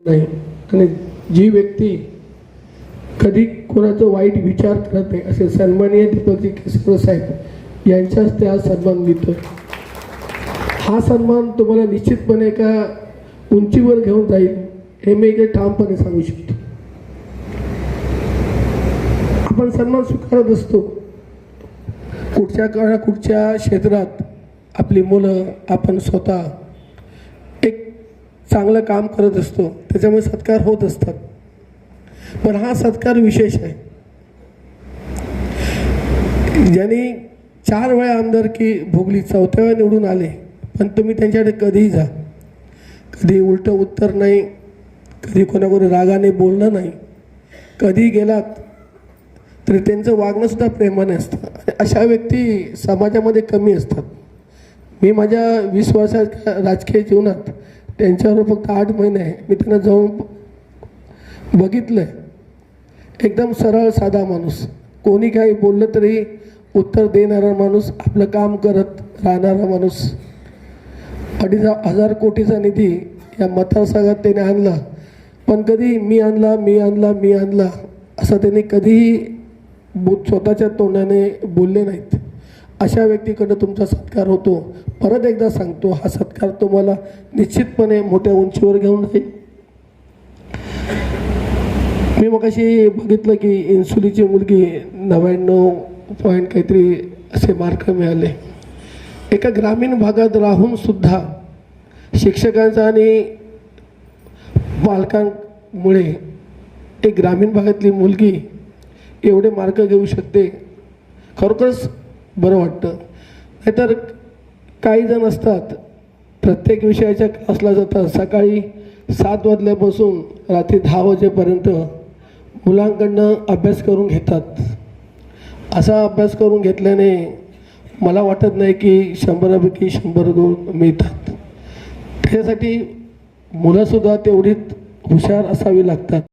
नाही आणि जी व्यक्ती कधी कोणाचं वाईट विचार करत नाही असे सन्माननीय दीपकजी केसकर साहेब यांच्याच ते आज सन्मान मिळतोय। हा सन्मान तुम्हाला निश्चितपणे एका उंचीवर घेऊन जाईल हे मी एक ठामपणे सांगू शकतो। आपण सन्मान स्वीकारत असतो कुठच्या क्षेत्रात आपली मुलं आपण स्वतः एक चांगलं काम करत असतो त्याच्यामुळे सत्कार होत असतात, पण हा सत्कार विशेष आहे। ज्यांनी 4 वेळा आमदारकी भोगली, 4थ्या वेळा निवडून आले, पण तुम्ही त्यांच्याकडे कधीही जा, कधी उलटं उत्तर नाही, कधी कोणाकडे रागाने बोलणं नाही, कधी गेलात तरी त्यांचं वागणं सुद्धा प्रेमाने असतं। अशा व्यक्ती समाजामध्ये कमी असतात। मी माझ्या 20 वर्षाच्या राजकीय जीवनात त्यांच्यावर फक्त 8 महिने आहे, मी त्यांना जाऊन बघितलं आहे। एकदम सरळ साधा माणूस, कोणी काही बोललं तरी उत्तर देणारा माणूस, आपलं काम करत राहणारा माणूस। 2,500 कोटीचा निधी या मतदारसंघात त्याने आणला, पण कधी मी आणला असं त्यांनी कधीही स्वतःच्या तोंडाने बोलले नाहीत। अशा व्यक्तीकडे तुमचा सत्कार होतो। परत एकदा सांगतो, हा सत्कार तुम्हाला निश्चितपणे मोठ्या उंचीवर घेऊन जाईल। मी मगाशी बघितलं की इन्सुलीची मुलगी 99 पॉईंट काहीतरी असे मार्क मिळाले। एका ग्रामीण भागात राहून सुद्धा शिक्षकांचा आणि पालकांमुळे एक ग्रामीण भागातली मुलगी एवढे मार्क घेऊ शकते, खरोखरच बरं वाटतं। नाहीतर काही जण असतात प्रत्येक विषयाच्या क्लासला जातात, सकाळी 7 वाजल्यापासून रात्री 10 वाजेपर्यंत मुलांकडनं अभ्यास करून घेतात। असा अभ्यास करून घेतल्याने मला वाटत नाही की 100पैकी 100 गुण मिळतात। त्यासाठी मुलंसुद्धा तेवढीच हुशार असावी लागतात।